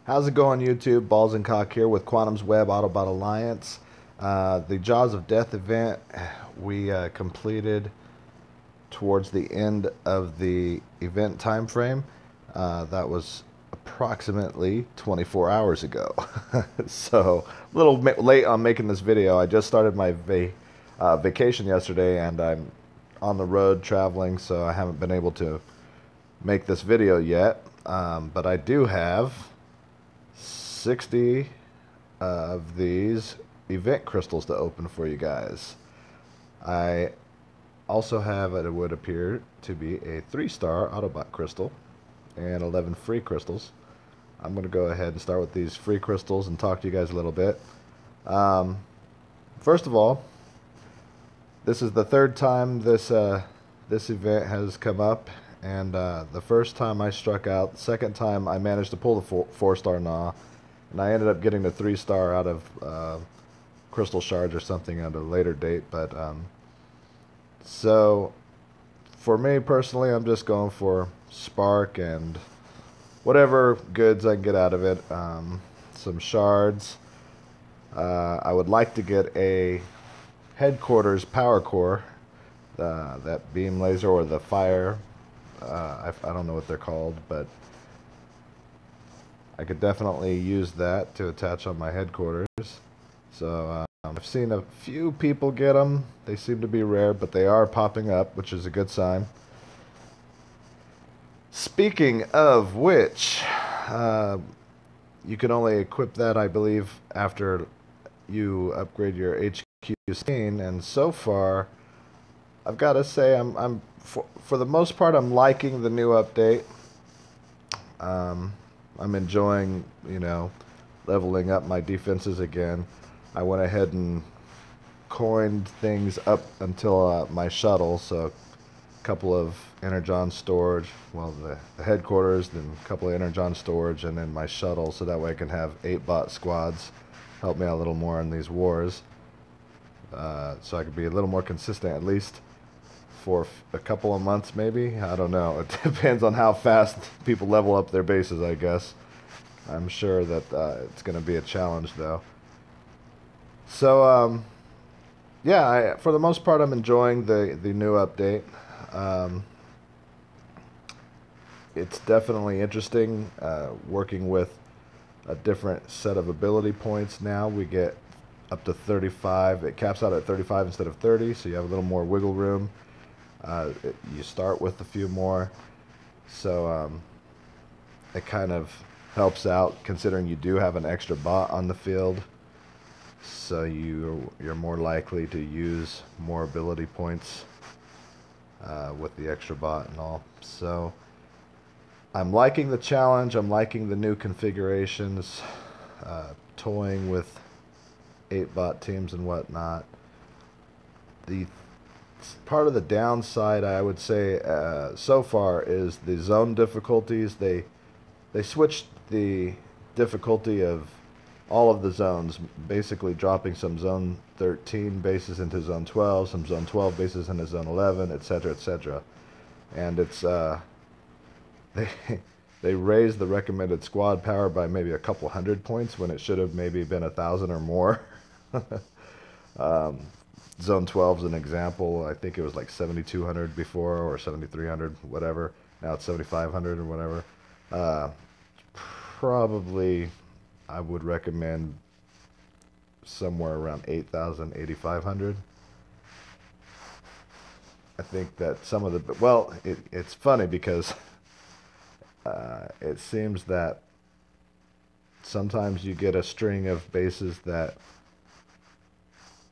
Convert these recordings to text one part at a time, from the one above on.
How's it going, YouTube? Balls and Cock here with Quantum's Web Autobot Alliance. The Jaws of Death event we completed towards the end of the event time frame. That was approximately 24 hours ago. So a little late on making this video. I just started my vacation yesterday and I'm on the road traveling, so I haven't been able to make this video yet. But I do have 60 of these event crystals to open for you guys. I also have, it would appear to be, a 3-star Autobot crystal and 11 free crystals. I'm going to go ahead and start with these free crystals and talk to you guys a little bit. First of all, this is the third time this event has come up, and the first time I struck out. The second time I managed to pull the 4-star Gnaw, and I ended up getting the 3-star out of crystal shards or something at a later date. But so for me personally, I'm just going for spark and whatever goods I can get out of it. Some shards. I would like to get a headquarters power core, that beam laser or the fire. I don't know what they're called, but I could definitely use that to attach on my headquarters. So I've seen a few people get them. They seem to be rare, but they are popping up, which is a good sign. Speaking of which, you can only equip that, I believe, after you upgrade your HQ scene, and so far I've got to say I'm for the most part I'm liking the new update. I'm enjoying, leveling up my defenses again. I went ahead and coined things up until my shuttle, so a couple of energon storage, well, the headquarters, then a couple of energon storage, and then my shuttle, so that way I can have 8 bot squads help me out a little more in these wars, so I could be a little more consistent, at least for a couple of months, maybe. I don't know. It depends on how fast people level up their bases, I guess. I'm sure that it's going to be a challenge, though. So, yeah, for the most part, I'm enjoying the new update. It's definitely interesting working with a different set of ability points now. We get up to 35. It caps out at 35 instead of 30, so you have a little more wiggle room. You start with a few more, so it kind of helps out considering you do have an extra bot on the field, so you're more likely to use more ability points with the extra bot and all. So I'm liking the challenge. I'm liking the new configurations, toying with 8 bot teams and whatnot. The part of the downside, I would say, so far is the zone difficulties. They switched the difficulty of all of the zones, basically dropping some zone 13 bases into zone 12, some zone 12 bases into zone 11, etc., etc. And it's they raised the recommended squad power by maybe a couple hundred points when it should have maybe been 1,000 or more. Zone 12 is an example. I think it was like 7,200 before, or 7,300, whatever. Now it's 7,500 or whatever. Probably I would recommend somewhere around 8,000, 8,500. I think that some of the, well, it's funny because it seems that sometimes you get a string of bases that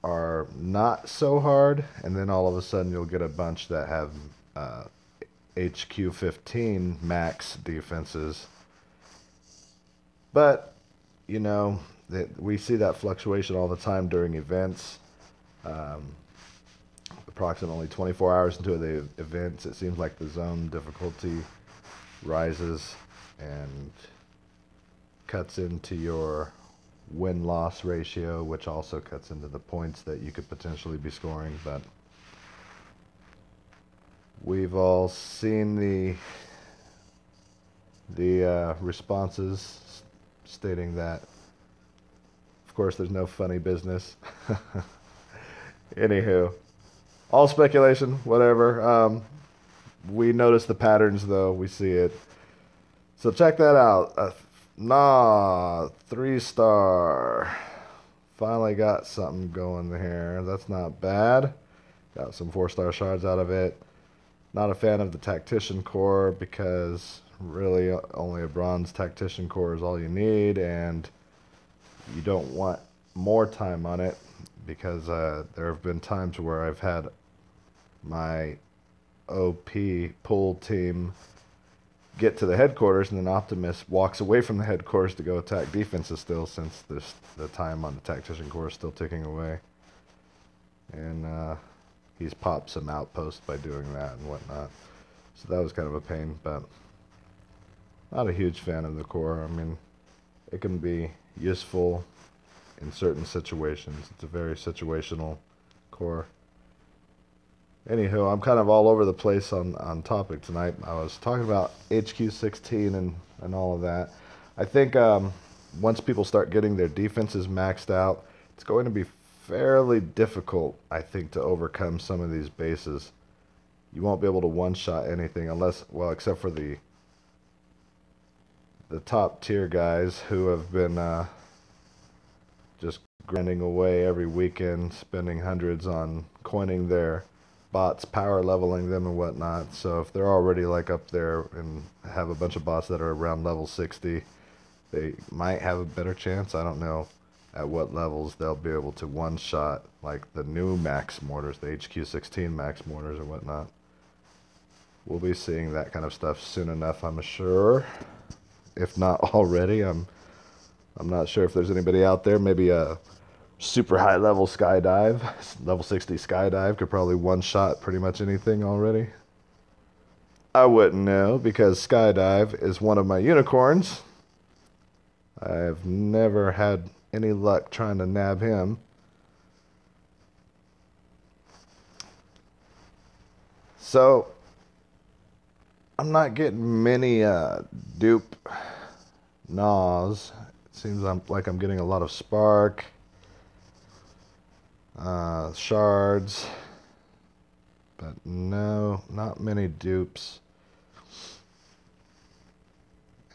are not so hard, and then all of a sudden you'll get a bunch that have HQ 15 max defenses. But we see that fluctuation all the time during events. Approximately 24 hours into the events, it seems like the zone difficulty rises and cuts into your win-loss ratio, which also cuts into the points that you could potentially be scoring. But we've all seen the responses stating that, of course, there's no funny business. Anywho, all speculation, whatever. We notice the patterns, though. We see it. So check that out. Gnaw, 3-star. Finally got something going here. That's not bad. Got some 4-star shards out of it. Not a fan of the Tactician core because really only a bronze Tactician core is all you need, and you don't want more time on it because there have been times where I've had my OP pull team get to the headquarters, and then Optimus walks away from the headquarters to go attack defenses still, since the time on the Tactician core is still ticking away. And he's popped some outposts by doing that and whatnot. So that was kind of a pain, but not a huge fan of the core. I mean, it can be useful in certain situations. It's a very situational core. Anywho, I'm kind of all over the place on topic tonight. I was talking about HQ16 and all of that. I think once people start getting their defenses maxed out, it's going to be fairly difficult, I think, to overcome some of these bases. You won't be able to one-shot anything unless, well, except for the top tier guys who have been just grinding away every weekend, spending hundreds on coining their bots, power leveling them and whatnot. So if they're already like up there and have a bunch of bots that are around level 60, they might have a better chance. I don't know at what levels they'll be able to one-shot like the new max mortars, the HQ16 max mortars or whatnot. We'll be seeing that kind of stuff soon enough, I'm sure. If not already, I'm not sure if there's anybody out there. Maybe a super high level Skydive, level 60 Skydive could probably one-shot pretty much anything already. I wouldn't know because Skydive is one of my unicorns. I've never had any luck trying to nab him. So I'm not getting many dupe Gnaws. It seems like I'm getting a lot of spark, shards, but no, not many dupes.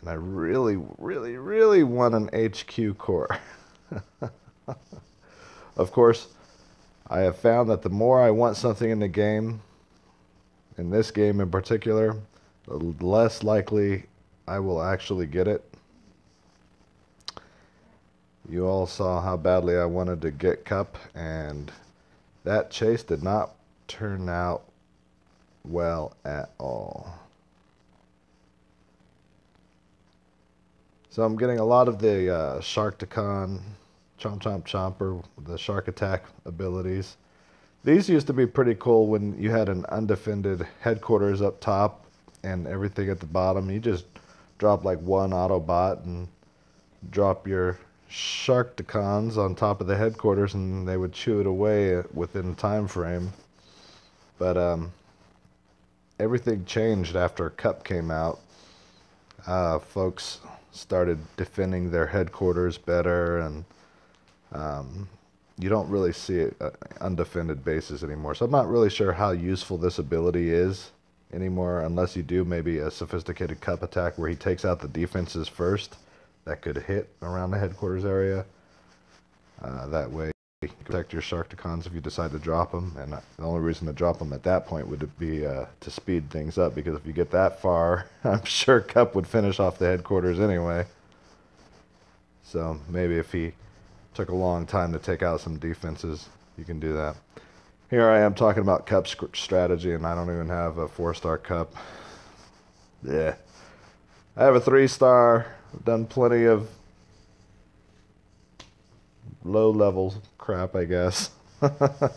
And I really, really, really want an HQ core. Of course, I have found that the more I want something in the game, in this game in particular, the less likely I will actually get it. You all saw how badly I wanted to get Cup, and that chase did not turn out well at all. So I'm getting a lot of the Sharkticon, Chomp Chomp Chomper, the Shark Attack abilities. These used to be pretty cool when you had an undefended headquarters up top and everything at the bottom. You just drop like one Autobot and drop your Sharkticons on top of the headquarters and they would chew it away within the time frame. But everything changed after Cup came out. Folks started defending their headquarters better, and you don't really see it undefended bases anymore. So I'm not really sure how useful this ability is anymore, unless you do maybe a sophisticated Cup attack where he takes out the defenses first that could hit around the headquarters area. That way you can protect your Sharkticons if you decide to drop them, and the only reason to drop them at that point would be to speed things up, because if you get that far, I'm sure Cup would finish off the headquarters anyway. So maybe if he took a long time to take out some defenses, you can do that. Here I am talking about Cup strategy, and I don't even have a 4-star Cup. Yeah. I have a 3-star. I've done plenty of low-level crap, I guess. I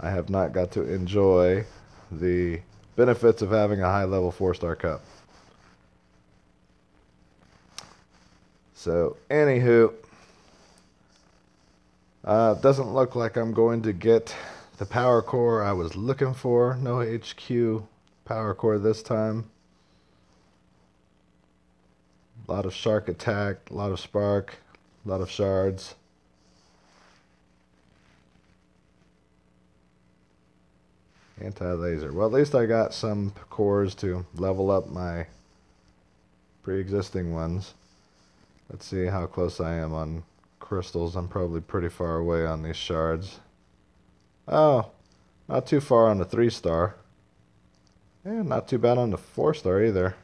have not got to enjoy the benefits of having a high-level 4-star Cup. So, anywho, doesn't look like I'm going to get the power core I was looking for. No HQ power core this time. A lot of shark attack, a lot of spark, a lot of shards. Anti-laser. Well, at least I got some cores to level up my pre-existing ones. Let's see how close I am on crystals. I'm probably pretty far away on these shards. Oh, not too far on the 3-star. And not too bad on the 4-star either.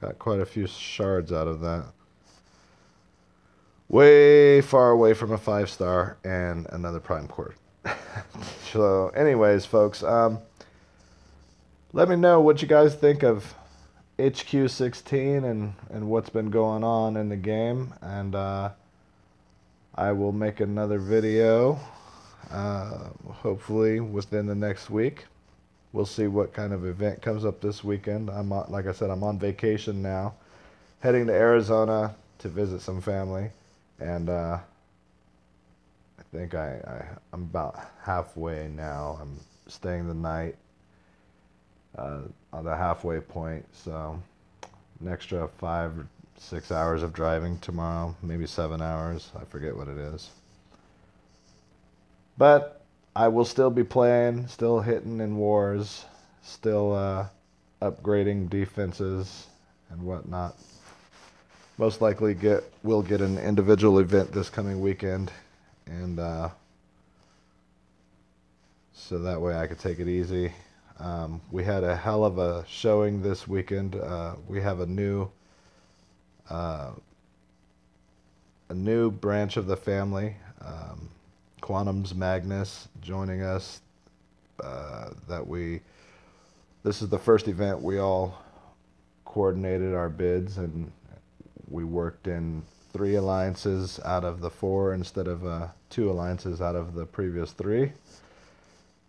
Got quite a few shards out of that. Way far away from a 5-star and another prime core. So anyways, folks, let me know what you guys think of HQ16 and what's been going on in the game, and I will make another video hopefully within the next week. We'll see what kind of event comes up this weekend. Like I said, I'm on vacation now, heading to Arizona to visit some family, and I think I'm about halfway now. I'm staying the night on the halfway point, so an extra 5 or 6 hours of driving tomorrow, maybe 7 hours. I forget what it is. But I will still be playing, still hitting in wars, still upgrading defenses and whatnot. Most likely we'll get an individual event this coming weekend, and so that way I could take it easy. We had a hell of a showing this weekend. We have a new branch of the family, Quantum's Magnus, joining us. This is the first event we all coordinated our bids, and we worked in 3 alliances out of the 4 instead of 2 alliances out of the previous 3,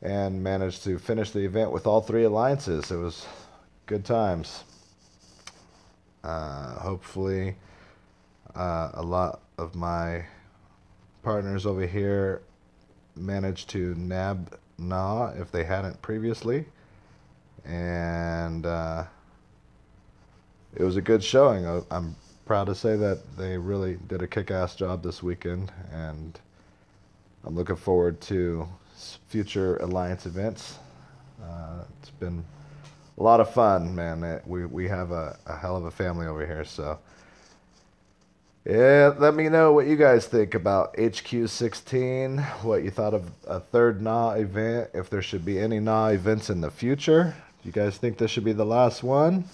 and managed to finish the event with all 3 alliances. It was good times. Hopefully a lot of my partners over here managed to nab Gnaw if they hadn't previously, and it was a good showing. I'm proud to say that they really did a kick-ass job this weekend, and I'm looking forward to future Alliance events. It's been a lot of fun, man. We have a hell of a family over here, so yeah, let me know what you guys think about HQ16, what you thought of a 3rd Gnaw event, if there should be any Gnaw events in the future. Do you guys think this should be the last one?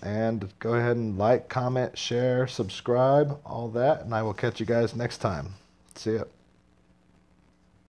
And go ahead and like, comment, share, subscribe, all that, and I will catch you guys next time. See ya.